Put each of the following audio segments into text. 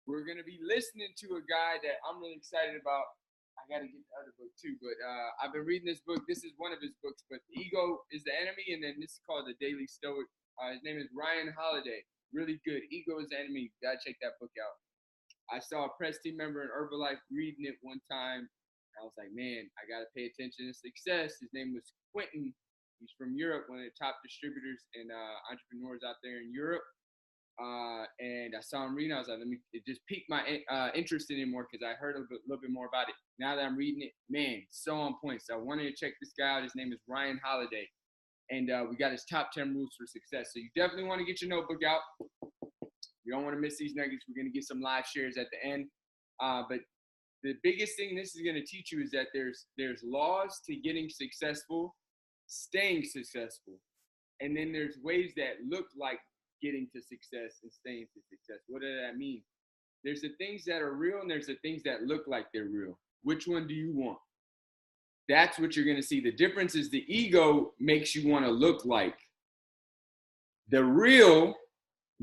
we're going to be listening to a guy that I'm really excited about. I got to get the other book too, but I've been reading this book. This is one of his books, but Ego is the Enemy, and then this is called The Daily Stoic. His name is Ryan Holiday. Really good. Ego is the Enemy. You got to check that book out. I saw a press team member in Herbalife reading it one time. I was like, man, I got to pay attention to success. His name was Quentin. He's from Europe, one of the top distributors and entrepreneurs out there in Europe. And I saw him reading. I was like, it just piqued my interest in it more because I heard a little bit more about it. Now that I'm reading it, man, so on point. So I wanted to check this guy out. His name is Ryan Holiday. And we got his top 10 rules for success. So you definitely want to get your notebook out. You don't want to miss these nuggets. We're going to get some live shares at the end. But the biggest thing this is going to teach you is that there's laws to getting successful, staying successful. And then there's ways that look like getting to success and staying to success. What does that mean? There's the things that are real and there's the things that look like they're real. Which one do you want? That's what you're going to see. The difference is the ego makes you want to look like. The real,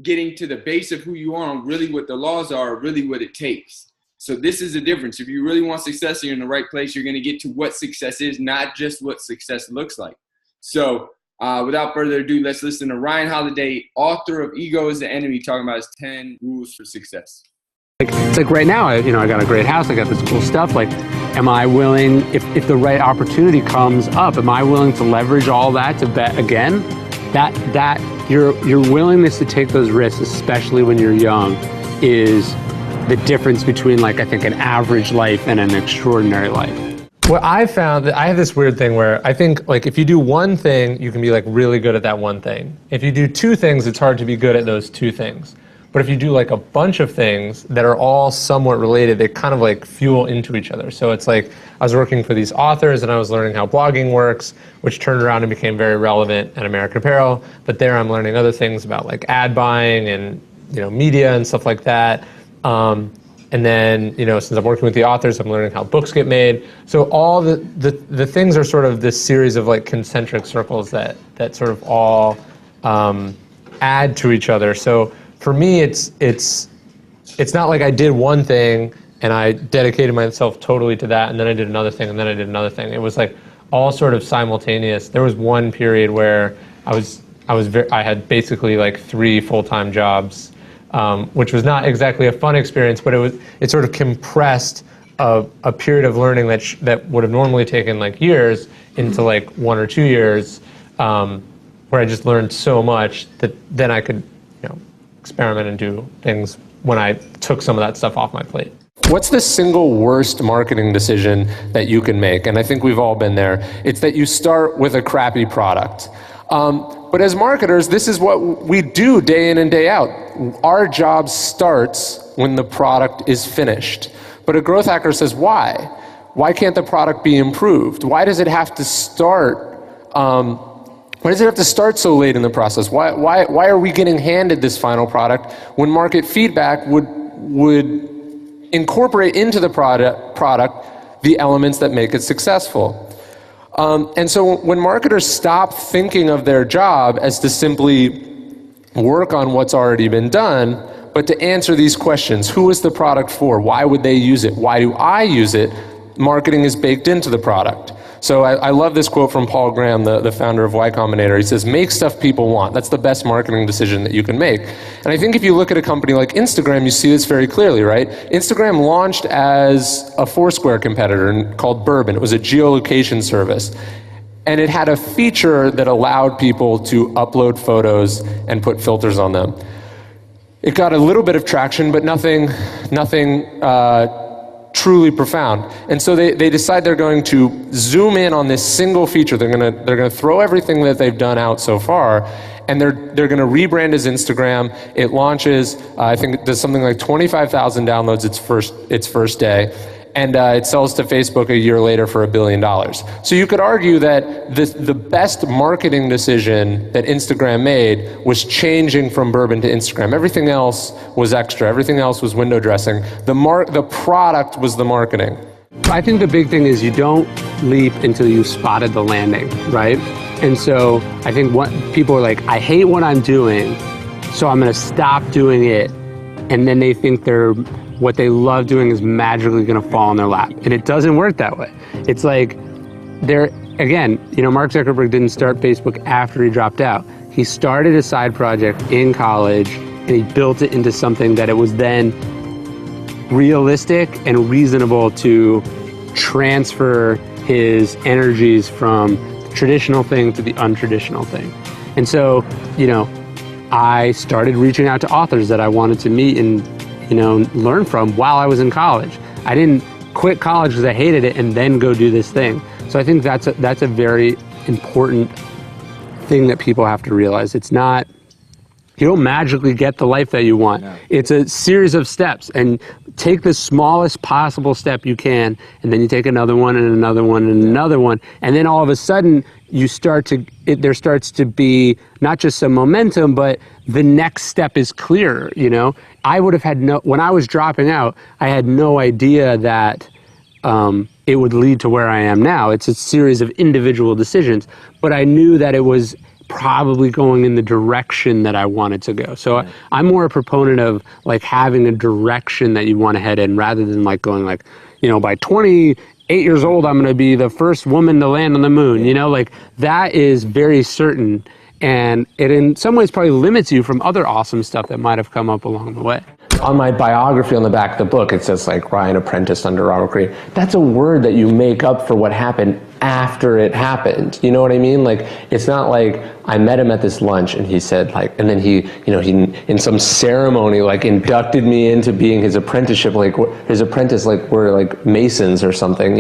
getting to the base of who you are and really what the laws are, really what it takes. So this is the difference. If you really want success and you're in the right place, you're going to get to what success is, not just what success looks like. So without further ado, let's listen to Ryan Holiday, author of Ego is the Enemy, talking about his 10 rules for success. It's like right now, I got a great house. I got this cool stuff. Like, am I willing, if the right opportunity comes up, am I willing to leverage all that to bet again? That your willingness to take those risks, especially when you're young, is the difference between, like, I think an average life and an extraordinary life. What I found, that I have this weird thing where I think, like, if you do one thing, you can be, like, really good at that one thing. If you do two things, it's hard to be good at those two things. But if you do, like, a bunch of things that are all somewhat related, they kind of, like, fuel into each other. So it's like I was working for these authors and I was learning how blogging works, which turned around and became very relevant at American Apparel. But there I'm learning other things about, like, ad buying and, media and stuff like that. And then, since I'm working with the authors, I'm learning how books get made. So all the things are sort of this series of, like, concentric circles that sort of all add to each other. So for me, it's not like I did one thing and I dedicated myself totally to that, and then I did another thing, and then I did another thing. It was like all sort of simultaneous. There was one period where I had basically like 3 full-time jobs. Which was not exactly a fun experience, but it sort of compressed a period of learning that would have normally taken like years into like 1 or 2 years, where I just learned so much that then I could, experiment and do things when I took some of that stuff off my plate. What's the single worst marketing decision that you can make? And I think we've all been there. It's that you start with a crappy product. But as marketers, this is what we do day in and day out. Our job starts when the product is finished. But a growth hacker says, why? Why can't the product be improved? Why does it have to start? Why does it have to start so late in the process? Why are we getting handed this final product when market feedback would incorporate into the product the elements that make it successful? And so when marketers stop thinking of their job as to simply work on what's already been done, but to answer these questions: who is the product for? Why would they use it? Why do I use it? Marketing is baked into the product. So I love this quote from Paul Graham, the founder of Y Combinator. He says, make stuff people want. That's the best marketing decision that you can make. And I think if you look at a company like Instagram, you see this very clearly, right? Instagram launched as a Foursquare competitor called Bourbon. It was a geolocation service. And it had a feature that allowed people to upload photos and put filters on them. It got a little bit of traction, but nothing truly profound. And so they decide they're going to zoom in on this single feature. They're gonna throw everything that they've done out so far, and they're gonna rebrand as Instagram. It launches, I think it does something like 25,000 downloads its first day, and it sells to Facebook a year later for $1 billion. So you could argue that the best marketing decision that Instagram made was changing from Bourbon to Instagram. Everything else was extra. Everything else was window dressing. The product was the marketing. I think the big thing is you don't leap until you've spotted the landing, right? And so I think what people are like, I hate what I'm doing, so I'm gonna stop doing it and then they think what they love doing is magically going to fall in their lap. And it doesn't work that way. It's like again, Mark Zuckerberg didn't start Facebook after he dropped out. He started a side project in college and he built it into something that it was then realistic and reasonable to transfer his energies from the traditional thing to the untraditional thing. And so, I started reaching out to authors that I wanted to meet and, learn from while I was in college. I didn't quit college because I hated it and then go do this thing. So I think that's a very important thing that people have to realize. It's not, you don't magically get the life that you want. No. It's a series of steps, and take the smallest possible step you can, and then you take another one and another one and another one, and then all of a sudden there starts to be not just some momentum, but the next step is clearer. I would have had when I was dropping out, I had no idea that it would lead to where I am now. It's a series of individual decisions, but I knew that it was probably going in the direction that I wanted to go. So I'm more a proponent of having a direction that you want to head in, rather than going by 28 years old, I'm going to be the first woman to land on the moon. That is very certain. And it in some ways probably limits you from other awesome stuff that might have come up along the way. On my biography on the back of the book, it says Ryan apprenticed under Robert Cree. That's a word that you make up for what happened after it happened. You know what I mean? It's not like I met him at this lunch and he said and then he in some ceremony inducted me into being his apprenticeship, his apprentice, we're Masons or something.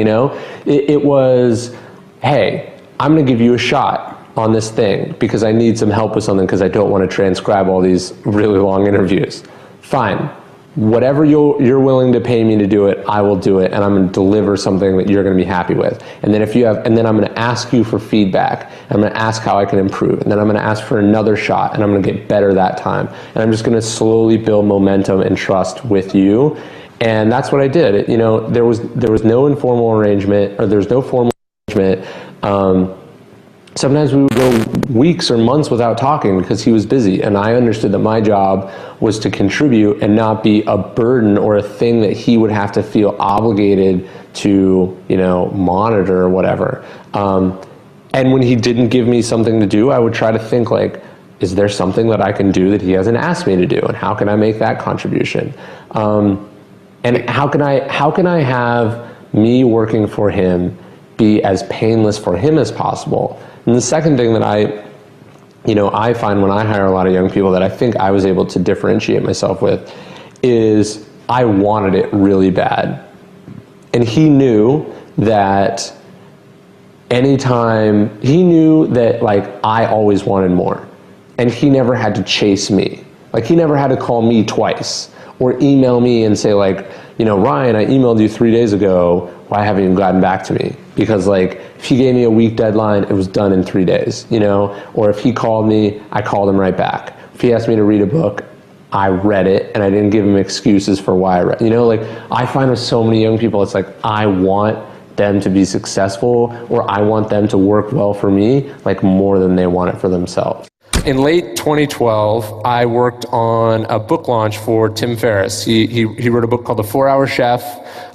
It was, hey, I'm going to give you a shot on this thing because I need some help with something because I don't want to transcribe all these really long interviews. Fine, whatever you're willing to pay me to do it, I will do it, and I'm going to deliver something that you're going to be happy with. And then then I'm going to ask you for feedback. I'm going to ask how I can improve, and then I'm going to ask for another shot, and I'm going to get better that time. And I'm just going to slowly build momentum and trust with you. And that's what I did. There was no informal arrangement, or there was no formal arrangement. Sometimes we would go weeks or months without talking because he was busy, and I understood that my job was to contribute and not be a burden or a thing that he would have to feel obligated to, monitor or whatever. And when he didn't give me something to do, I would try to think is there something that I can do that he hasn't asked me to do, and how can I make that contribution? And how can I have me working for him be as painless for him as possible? And the second thing that I find when I hire a lot of young people that I think I was able to differentiate myself with is I wanted it really bad. And he knew that I always wanted more. And he never had to chase me. He never had to call me twice or email me and say Ryan, I emailed you 3 days ago. Why haven't you gotten back to me? Because if he gave me a week deadline, it was done in 3 days, or if he called me, I called him right back. If he asked me to read a book, I read it, and I didn't give him excuses for why I read. I find with so many young people, it's I want them to be successful, or I want them to work well for me, more than they want it for themselves. In late 2012, I worked on a book launch for Tim Ferriss. He wrote a book called The 4-Hour Chef.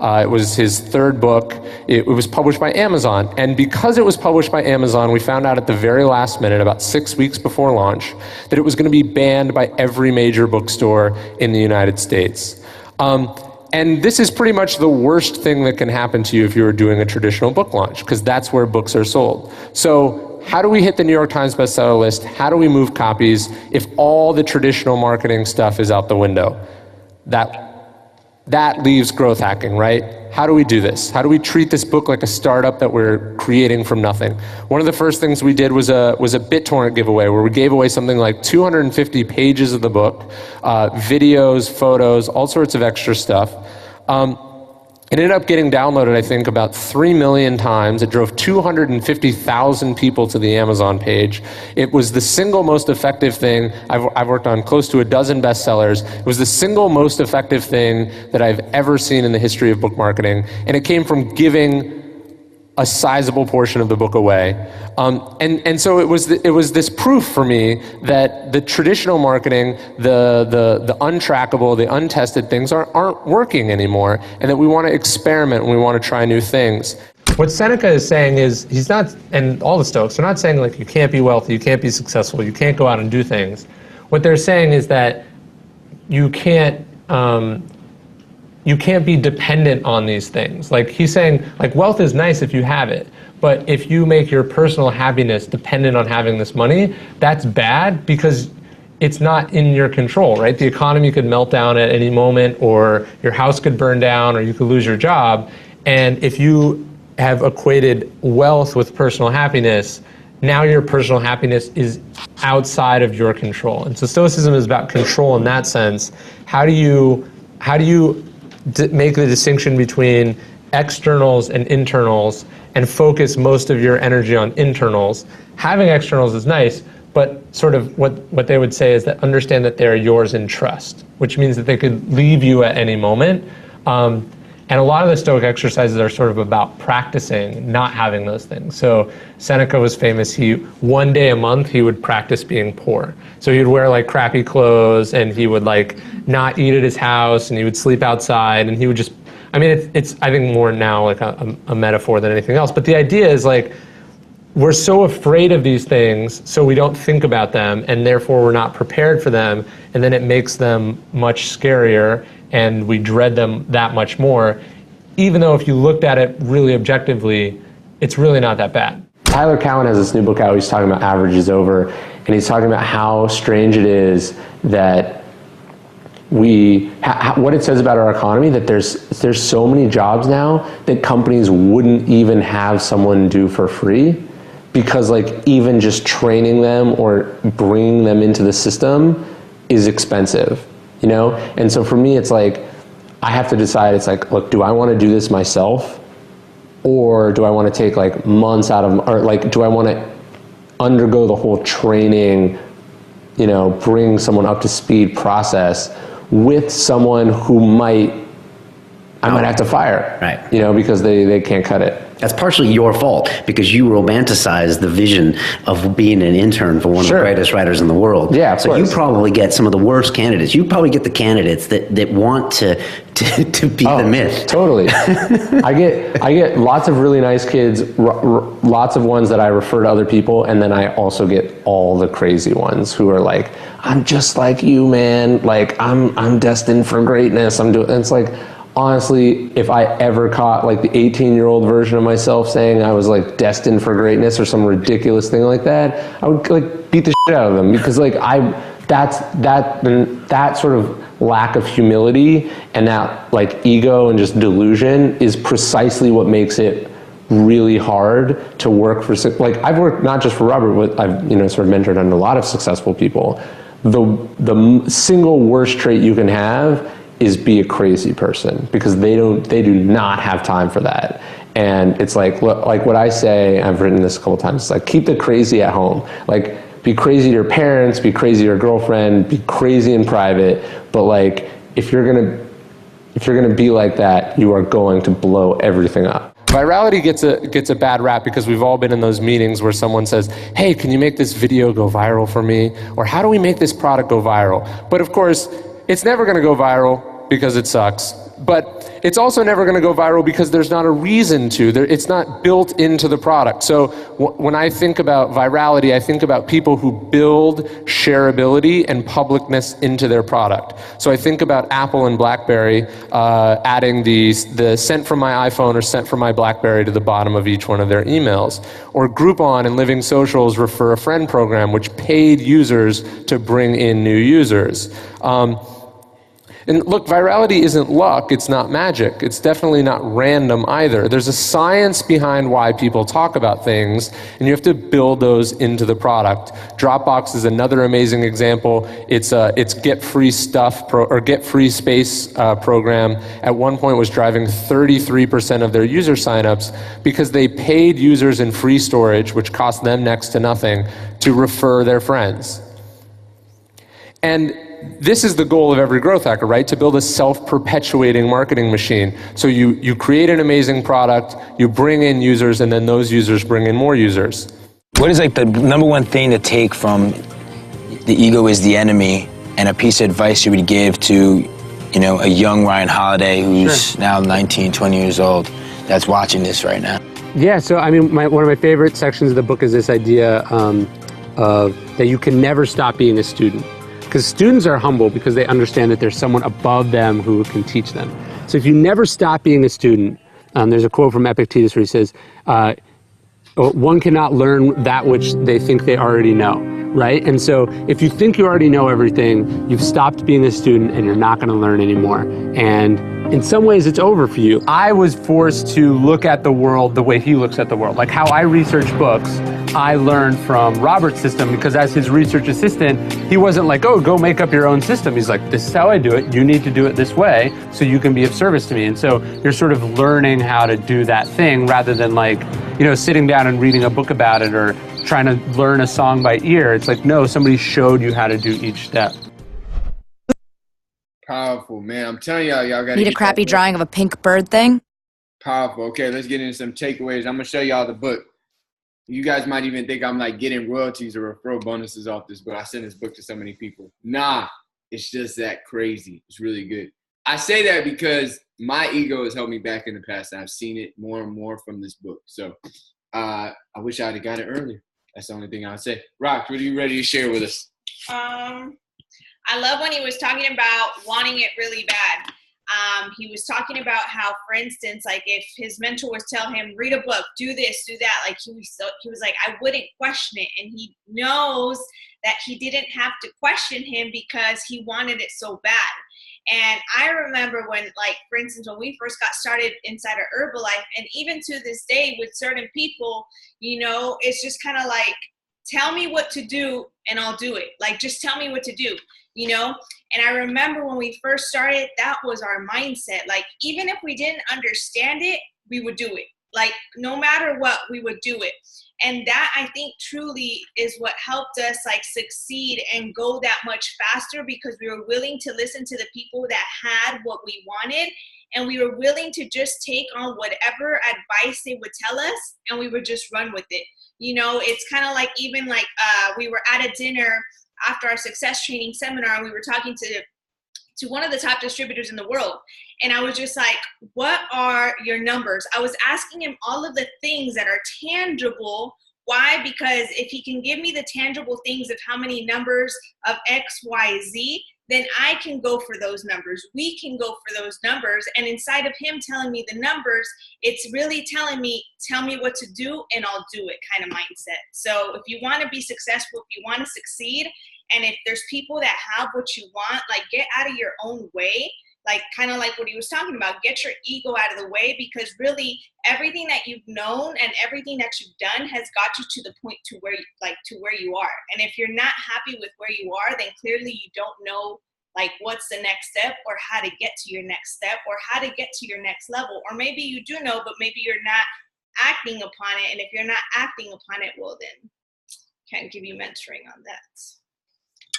It was his third book. It was published by Amazon. And because it was published by Amazon, we found out at the very last minute, about 6 weeks before launch, that it was going to be banned by every major bookstore in the United States. And this is pretty much the worst thing that can happen to you if you were doing a traditional book launch, because that's where books are sold. So how do we hit the New York Times bestseller list? How do we move copies if all the traditional marketing stuff is out the window? That leaves growth hacking, right? How do we do this? How do we treat this book like a startup that we're creating from nothing? One of the first things we did was a BitTorrent giveaway, where we gave away something like 250 pages of the book, videos, photos, all sorts of extra stuff. It ended up getting downloaded, I think, about 3 million times. It drove 250,000 people to the Amazon page. It was the single most effective thing. I've worked on close to a dozen bestsellers. It was the single most effective thing that I've ever seen in the history of book marketing. And it came from giving a sizable portion of the book away. And so it was this proof for me that the traditional marketing, the untrackable, the untested things aren't working anymore, and that we want to experiment and we want to try new things. What Seneca is saying is, he's not, and all the Stoics are not saying like you can't be wealthy, you can't be successful, you can't go out and do things. What they're saying is that you can't be dependent on these things. Like he's saying, like wealth is nice if you have it, but if you make your personal happiness dependent on having this money, that's bad because it's not in your control, right? The economy could melt down at any moment, or your house could burn down, or you could lose your job. And if you have equated wealth with personal happiness, now your personal happiness is outside of your control. And so Stoicism is about control in that sense. How do you make the distinction between externals and internals and focus most of your energy on internals? Having externals is nice, but sort of what they would say is that understand that they're yours in trust, which means that they could leave you at any moment. And a lot of the Stoic exercises are sort of about practicing not having those things. So Seneca was famous. One day a month, he would practice being poor. So he'd wear like crappy clothes, and he would like not eat at his house, and he would sleep outside, and he would just, I mean, it's I think more now like a metaphor than anything else. But the idea is like, we're so afraid of these things, so we don't think about them, and therefore we're not prepared for them, and then it makes them much scarier, and we dread them that much more, even though if you looked at it really objectively, it's really not that bad. Tyler Cowen has this new book out. He's talking about average is over, and he's talking about how strange it is that what it says about our economy, that there's so many jobs now that companies wouldn't even have someone do for free, because like even just training them or bringing them into the system is expensive. You know? And so for me, it's like, I have to decide, it's like, look, do I want to do this myself? Or do I want to take like months out of, or like, do I want to undergo the whole training, you know, bring someone up to speed process with someone who I might have to fire, right? You know, because they can't cut it. That's partially your fault, because you romanticize the vision of being an intern for one of the greatest writers in the world. Yeah, of so course. You probably get some of the worst candidates. You probably get the candidates that want to be the myth. Totally. I get lots of really nice kids, lots of ones that I refer to other people, and then I also get all the crazy ones who are like, I'm just like you, man. Like I'm destined for greatness. And it's like, honestly, if I ever caught like the 18-year-old version of myself saying I was like destined for greatness or some ridiculous thing like that, I would like beat the shit out of them, because like that sort of lack of humility and that like ego and just delusion is precisely what makes it really hard to work for, like I've worked not just for Robert, but I've, you know, sort of mentored under a lot of successful people. The single worst trait you can have is be a crazy person, because they do not have time for that. And it's like, look, like what I say, I've written this a couple times, it's like, keep the crazy at home. Like, be crazy to your parents, be crazy to your girlfriend, be crazy in private, but like, if you're gonna be like that, you are going to blow everything up. Virality gets a bad rap because we've all been in those meetings where someone says, hey, can you make this video go viral for me? Or how do we make this product go viral? But of course, it's never gonna go viral because it sucks. But it's also never going to go viral because there's not a reason to. It's not built into the product. So when I think about virality, I think about people who build shareability and publicness into their product. So I think about Apple and BlackBerry adding the sent from my iPhone or sent from my BlackBerry to the bottom of each one of their emails. Or Groupon and Living Social's Refer a Friend program, which paid users to bring in new users. And look, virality isn't luck, it's not magic. It's definitely not random either. There's a science behind why people talk about things, and you have to build those into the product. Dropbox is another amazing example. Its Get Free Stuff or Get Free Space program at one point was driving 33% of their user signups because they paid users in free storage, which cost them next to nothing, to refer their friends. And this is the goal of every growth hacker, right? To build a self-perpetuating marketing machine. So you create an amazing product, you bring in users, and then those users bring in more users. What is like the number one thing to take from the ego is the enemy, and a piece of advice you would give to, you know, a young Ryan Holiday who's now 19, 20 years old that's watching this right now? Yeah, so I mean, one of my favorite sections of the book is this idea of that you can never stop being a student. Because students are humble because they understand that there's someone above them who can teach them. So if you never stop being a student, there's a quote from Epictetus where he says, one cannot learn that which they think they already know, right? And so if you think you already know everything, you've stopped being a student and you're not going to learn anymore. And in some ways it's over for you. I was forced to look at the world the way he looks at the world. Like how I research books, I learned from Robert's system, because as his research assistant, he wasn't like, oh, go make up your own system. He's like, this is how I do it. You need to do it this way so you can be of service to me. And so you're sort of learning how to do that thing rather than like, you know, sitting down and reading a book about it or trying to learn a song by ear. It's like, no, somebody showed you how to do each step. Powerful, man. I'm telling y'all got to Need a crappy drawing of a pink bird thing? Powerful. Okay, let's get into some takeaways. I'm going to show y'all the book. You guys might even think I'm like getting royalties or referral bonuses off this book. I sent this book to so many people. Nah, it's just that crazy. It's really good. I say that because my ego has held me back in the past, and I've seen it more and more from this book. So I wish I'd have got it earlier. That's the only thing I would say. Rox, what are you ready to share with us? I love when he was talking about wanting it really bad. He was talking about how, for instance, like if his mentor was telling him, read a book, do this, do that, like he was like, I wouldn't question it. And he knows that he didn't have to question him because he wanted it so bad. And I remember when, like, for instance, when we first got started inside of Herbalife, and even to this day with certain people, you know, it's just kind of like, tell me what to do and I'll do it. Like, just tell me what to do, you know? And I remember when we first started, that was our mindset. Like, even if we didn't understand it, we would do it. Like, no matter what, we would do it. And that, I think, truly is what helped us, like, succeed and go that much faster, because we were willing to listen to the people that had what we wanted. And we were willing to just take on whatever advice they would tell us, and we would just run with it. You know, it's kind of like, even like we were at a dinner after our success training seminar, and we were talking to one of the top distributors in the world. And I was just like, what are your numbers? I was asking him all of the things that are tangible. Why? Because if he can give me the tangible things of how many numbers of X, Y, Z, then I can go for those numbers. We can go for those numbers. And inside of him telling me the numbers, it's really telling me, tell me what to do and I'll do it kind of mindset. So if you want to be successful, if you want to succeed, and if there's people that have what you want, like, get out of your own way. Like, kind of like what he was talking about, get your ego out of the way, because really everything that you've known and everything that you've done has got you to the point to where you are. And if you're not happy with where you are, then clearly you don't know, like, what's the next step, or how to get to your next step, or how to get to your next level. Or maybe you do know, but maybe you're not acting upon it. And if you're not acting upon it, well, then can't give you mentoring on that.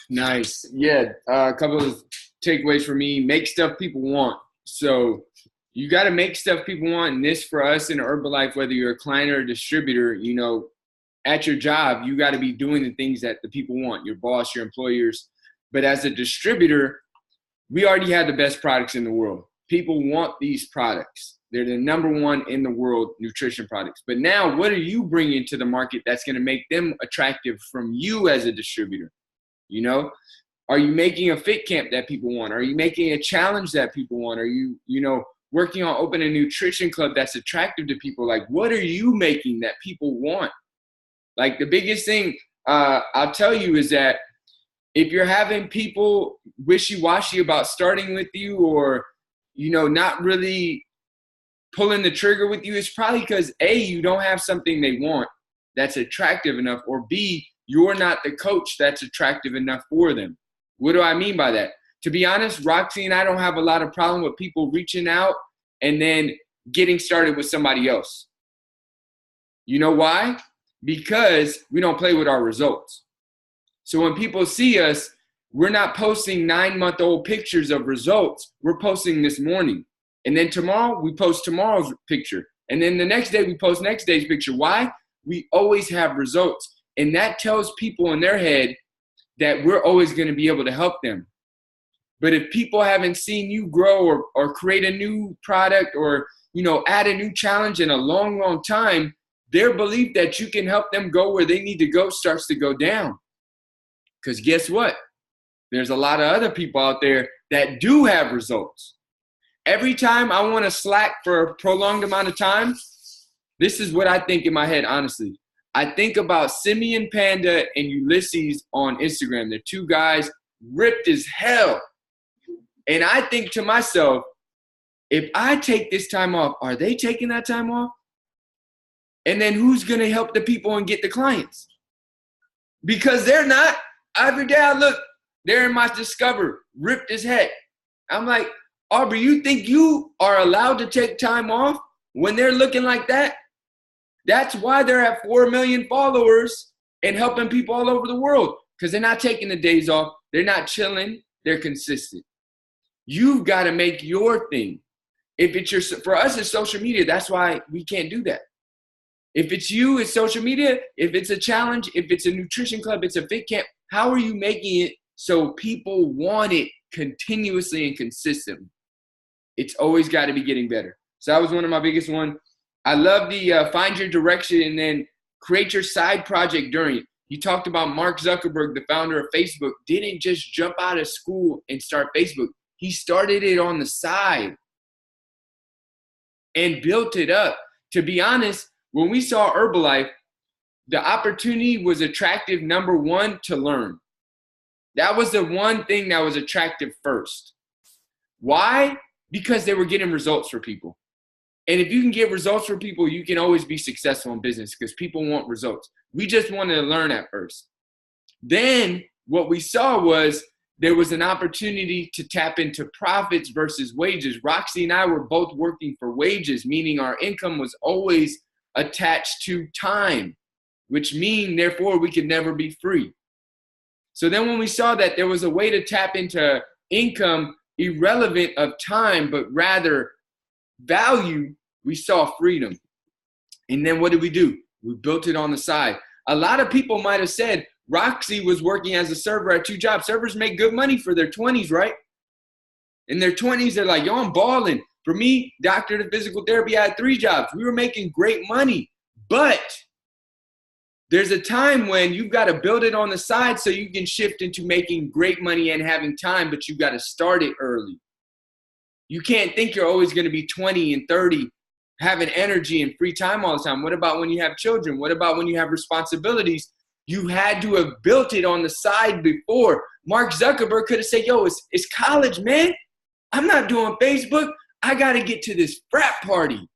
Nice. Yeah, a couple of takeaways for me. Make stuff people want. So you got to make stuff people want. And this, for us in Herbalife, whether you're a client or a distributor, you know, at your job, you got to be doing the things that the people want, your boss, your employers. But as a distributor, we already have the best products in the world. People want these products. They're the number one in the world nutrition products. But now, what are you bringing to the market that's going to make them attractive from you as a distributor? You know, are you making a fit camp that people want? Are you making a challenge that people want? Are you, you know, working on opening a nutrition club that's attractive to people? Like, what are you making that people want? Like, the biggest thing I'll tell you is that if you're having people wishy-washy about starting with you, or, you know, not really pulling the trigger with you, it's probably because A, you don't have something they want that's attractive enough, or B, you're not the coach that's attractive enough for them. What do I mean by that? To be honest, Roxy and I don't have a lot of problem with people reaching out and then getting started with somebody else. You know why? Because we don't play with our results. So when people see us, we're not posting 9-month-old pictures of results. We're posting this morning. And then tomorrow, we post tomorrow's picture. And then the next day, we post next day's picture. Why? We always have results. And that tells people in their head that we're always going to be able to help them. But if people haven't seen you grow or create a new product or, add a new challenge in a long, long time, their belief that you can help them go where they need to go starts to go down. Because guess what? There's a lot of other people out there that do have results. Every time I want to slack for a prolonged amount of time, this is what I think in my head, honestly. I think about Simeon Panda and Ulysses on Instagram. They're two guys ripped as hell. And I think to myself, if I take this time off, are they taking that time off? And then who's going to help the people and get the clients? Because they're not. Every day I look, they're in my Discover, ripped as heck. I'm like, Aubrey, you think you are allowed to take time off when they're looking like that? That's why they're at 4 million followers and helping people all over the world, because they're not taking the days off. They're not chilling. They're consistent. You've got to make your thing. If it's for us, it's social media. That's why we can't do that. If it's you, it's social media. If it's a challenge, if it's a nutrition club, it's a fit camp. How are you making it so people want it continuously and consistently? It's always got to be getting better. So that was one of my biggest ones. I love the find your direction and then create your side project during it. You talked about Mark Zuckerberg, the founder of Facebook, didn't just jump out of school and start Facebook. He started it on the side and built it up. To be honest, when we saw Herbalife, the opportunity was attractive, number one, to learn. That was the one thing that was attractive first. Why? Because they were getting results for people. And if you can get results for people, you can always be successful in business because people want results. We just wanted to learn at first. Then what we saw was there was an opportunity to tap into profits versus wages. Roxy and I were both working for wages, meaning our income was always attached to time, which means, therefore, we could never be free. So then when we saw that there was a way to tap into income irrelevant of time, but rather value, we saw freedom. And then what did we do? We built it on the side. A lot of people might have said Roxy was working as a server at 2 jobs. Servers make good money for their 20s, right? In their 20s, they're like, yo, I'm balling. For me, doctor to physical therapy, I had 3 jobs. We were making great money. But there's a time when you've got to build it on the side so you can shift into making great money and having time, but you've got to start it early. You can't think you're always going to be 20 and 30, having energy and free time all the time. What about when you have children? What about when you have responsibilities? You had to have built it on the side before. Mark Zuckerberg could have said, yo, it's college, man. I'm not doing Facebook. I got to get to this frat party.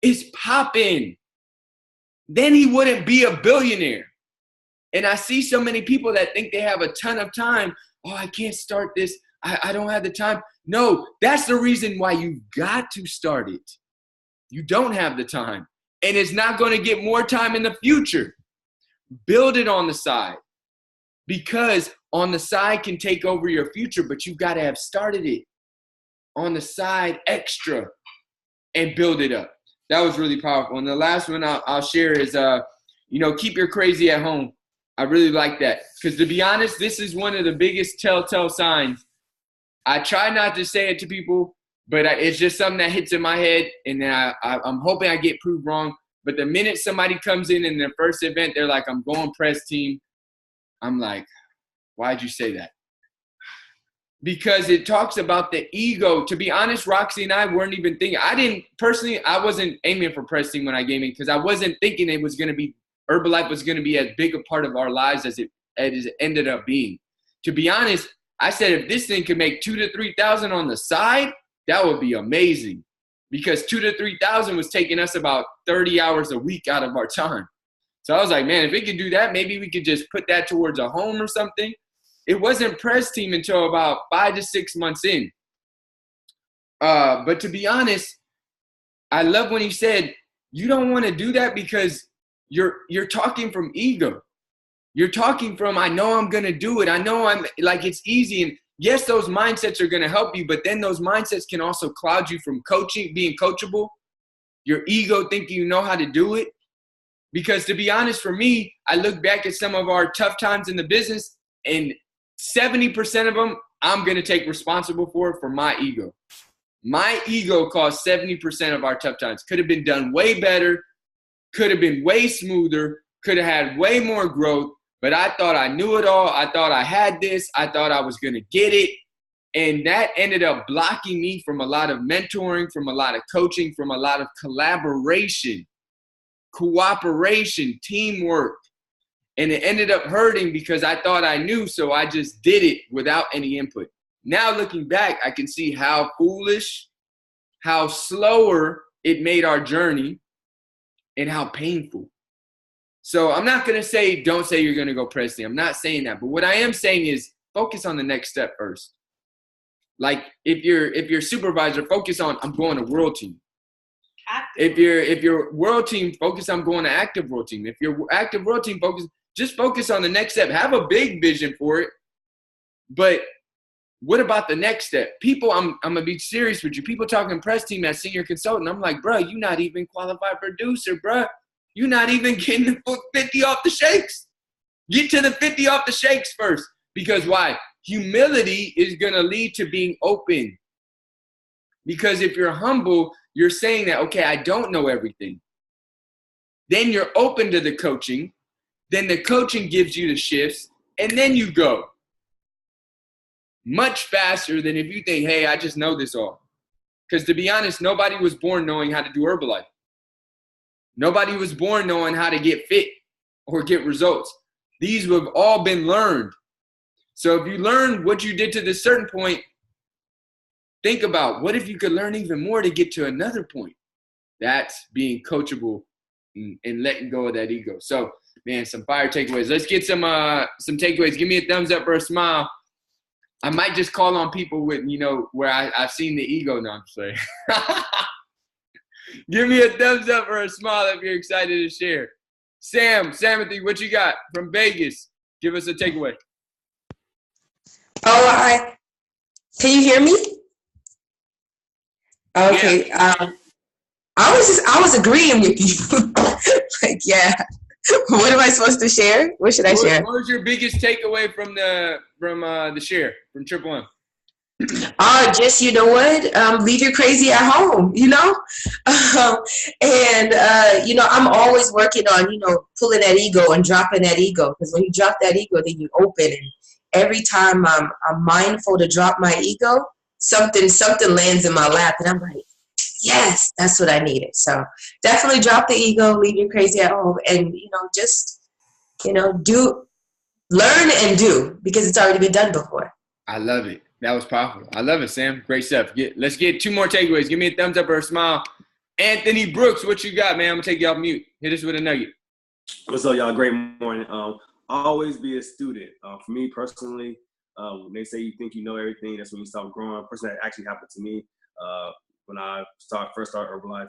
It's popping. Then he wouldn't be a billionaire. And I see so many people that think they have a ton of time. Oh, I can't start this. I don't have the time. No, that's the reason why you got to start it. You don't have the time. And it's not going to get more time in the future. Build it on the side. Because on the side can take over your future, but you've got to have started it on the side extra and build it up. That was really powerful. And the last one I'll share is, keep your crazy at home. I really like that. Because to be honest, this is one of the biggest telltale signs. I try not to say it to people, but it's just something that hits in my head. And then I'm hoping I get proved wrong. But the minute somebody comes in their first event, they're like, I'm going press team. I'm like, why'd you say that? Because it talks about the ego. To be honest, Roxy and I weren't even thinking. I wasn't aiming for press team when I came in because I wasn't thinking it was going to be, Herbalife was going to be as big a part of our lives as it ended up being. To be honest, I said if this thing could make $2,000 to $3,000 on the side, that would be amazing. Because $2,000 to $3,000 was taking us about 30 hours a week out of our time. So I was like, man, if it could do that, maybe we could just put that towards a home or something. It wasn't press team until about 5 to 6 months in. But to be honest, I love when he said, you don't want to do that because you're talking from ego. You're talking from, I know I'm going to do it. I know I'm like, it's easy. And yes, those mindsets are going to help you, but then those mindsets can also cloud you from coaching, being coachable, your ego thinking you know how to do it. Because to be honest, for me, I look back at some of our tough times in the business, and 70% of them, I'm going to take responsible for my ego. My ego caused 70% of our tough times. Could have been done way better, could have been way smoother, could have had way more growth, but I thought I knew it all. I thought I had this. I thought I was going to get it. And that ended up blocking me from a lot of mentoring, from a lot of coaching, from a lot of collaboration, cooperation, teamwork. And it ended up hurting because I thought I knew, so I just did it without any input. Now looking back, I can see how foolish, how slower it made our journey, and how painful. So I'm not going to say, don't say you're going to go press team. I'm not saying that. But what I am saying is focus on the next step first. Like if you're supervisor, focus on, I'm going to world team. If you're world team, focus on going to active world team. If you're active world team, just focus on the next step. Have a big vision for it. But what about the next step? People, I'm going to be serious with you. People talking press team as senior consultant. I'm like, bro, you're not even qualified producer, bro. You're not even getting the 50 off the shakes. Get to the 50 off the shakes first. Because why? Humility is going to lead to being open. Because if you're humble, you're saying that, okay, I don't know everything. Then you're open to the coaching. Then the coaching gives you the shifts. And then you go. Much faster than if you think, hey, I just know this all. Because to be honest, nobody was born knowing how to do Herbalife. Nobody was born knowing how to get fit or get results. These have all been learned. So if you learn what you did to this certain point, think about what if you could learn even more to get to another point. That's being coachable and letting go of that ego. So, man, some fire takeaways. Let's get some takeaways. Give me a thumbs up or a smile. I might just call on people with, where I've seen the ego. No, I'm sorry. Give me a thumbs up or a smile if you're excited to share. Samothy, what you got from Vegas? Give us a takeaway. Oh, can you hear me? Okay. Yeah. I was agreeing with you. Like, yeah. What am I supposed to share? What should I share? What was your biggest takeaway from the share from Triple M? Just, you know what? Leave your crazy at home, I'm always working on, pulling that ego and dropping that ego. Because when you drop that ego, then you open. And every time I'm mindful to drop my ego, something lands in my lap. And I'm like, yes, that's what I needed. So definitely drop the ego, leave your crazy at home. And, learn and do, because it's already been done before. I love it. That was powerful. I love it, Sam. Great stuff. Let's get two more takeaways. Give me a thumbs up or a smile. Anthony Brooks, what you got, man? I'm going to take you off mute. Hit us with a nugget. What's up, y'all? Great morning. Always be a student. For me personally, when they say you think you know everything, that's when you stop growing. Personally, that actually happened to me when I first started Herbalife.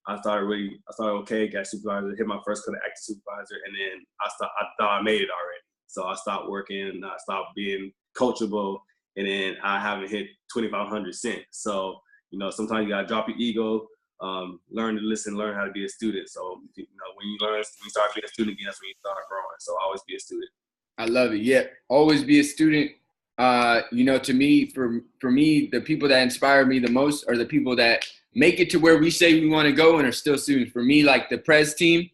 I started okay, got supervisor, hit my first cut of active supervisor, and then I thought I made it already. So I stopped working, I stopped being coachable, and then I haven't hit 2,500 since. So, sometimes you gotta drop your ego, learn to listen, learn how to be a student. So, when you start being a student again, that's when you start growing. So always be a student. I love it. Yeah, always be a student. To me, for me, the people that inspire me the most are the people that make it to where we say we want to go and are still students. For me, like the Prez team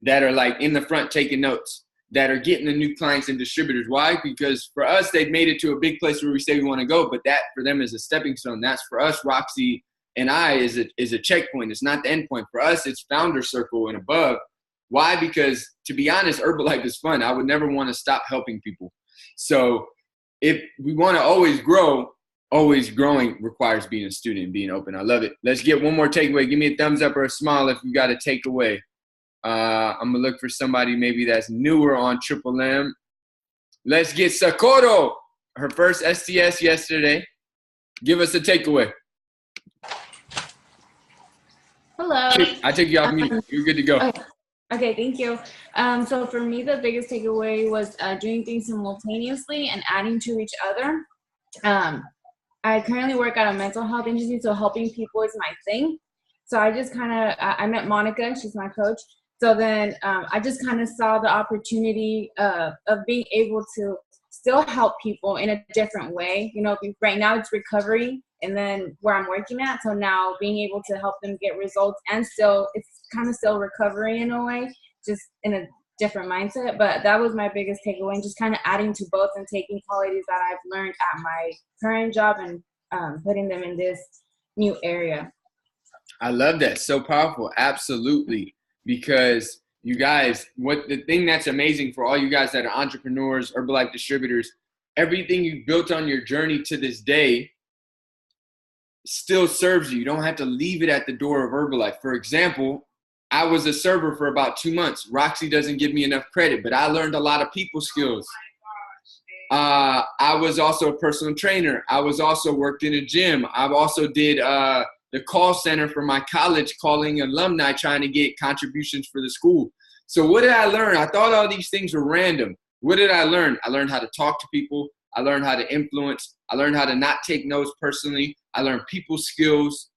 that are like in the front taking notes, that are getting the new clients and distributors. Why? Because for us, they've made it to a big place where we say we want to go, but that for them is a stepping stone. That's for us, Roxy and I, is a checkpoint. It's not the end point. For us, it's founder circle and above. Why? Because to be honest, Herbalife is fun. I would never want to stop helping people. So if we want to always grow, always growing requires being a student and being open. I love it. Let's get one more takeaway. Give me a thumbs up or a smile if you got a takeaway. I'm going to look for somebody maybe that's newer on Triple M. Let's get Socorro, her first STS yesterday. Give us a takeaway. Hello. I took you off mute. You're good to go. Okay, thank you. So for me, the biggest takeaway was doing things simultaneously and adding to each other. I currently work at a mental health agency, so helping people is my thing. So I just I met Monica, she's my coach. So then I just kind of saw the opportunity of being able to still help people in a different way. You know, right now it's recovery and then where I'm working at. So now being able to help them get results and still, it's kind of still recovery in a way, just in a different mindset. But that was my biggest takeaway, and just kind of adding to both and taking qualities that I've learned at my current job and putting them in this new area. I love that. So powerful. Absolutely. Because you guys, what the thing that's amazing for all you guys that are entrepreneurs, Herbalife distributors, everything you built on your journey to this day still serves you. You don't have to leave it at the door of Herbalife. For example, I was a server for about 2 months. Roxy doesn't give me enough credit, but I learned a lot of people skills. I was also a personal trainer. I was also worked in a gym. I've also did the call center for my college, calling alumni, trying to get contributions for the school. So what did I learn? I thought all these things were random. What did I learn? I learned how to talk to people. I learned how to influence. I learned how to not take no's personally. I learned people skills.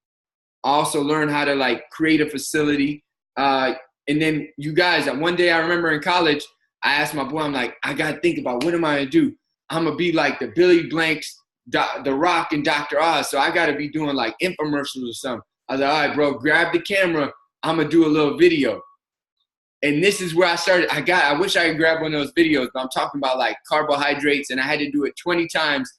I also learned how to like create a facility. And then you guys, one day I remember in college, I asked my boy, I'm like, I got to think about what am I going to do? I'm going to be like the Billy Blanks, The Rock, and Dr. Oz. So I got to be doing like infomercials or something. I was like, all right, bro, grab the camera. I'm going to do a little video. And this is where I started. I wish I could grab one of those videos, but I'm talking about like carbohydrates, and I had to do it 20 times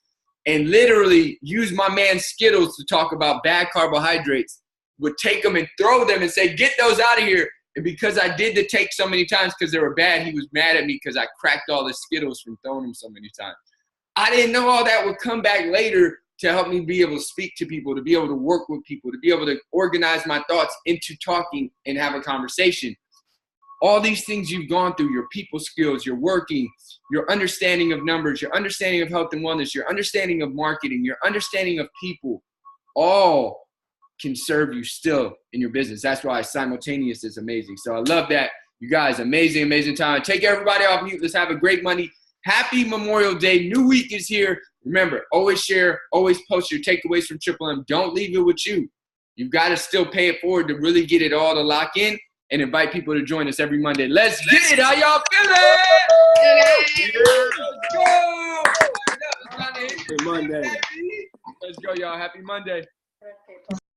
and literally use my man Skittles to talk about bad carbohydrates. Would take them and throw them and say, get those out of here. And because I did the take so many times because they were bad, he was mad at me because I cracked all the Skittles from throwing them so many times. I didn't know all that would come back later to help me be able to speak to people, to be able to work with people, to be able to organize my thoughts into talking and have a conversation. All these things you've gone through, your people skills, your working, your understanding of numbers, your understanding of health and wellness, your understanding of marketing, your understanding of people, all can serve you still in your business. That's why simultaneous is amazing. So I love that. You guys, amazing, amazing time. Take everybody off mute. Let's have a great Monday. Happy Memorial Day. New week is here. Remember, always share, always post your takeaways from Triple M. Don't leave it with you. You've got to still pay it forward to really get it all to lock in and invite people to join us every Monday. Let's get it. How y'all feeling? Let's go. Happy Monday. Let's go, y'all. Happy Monday.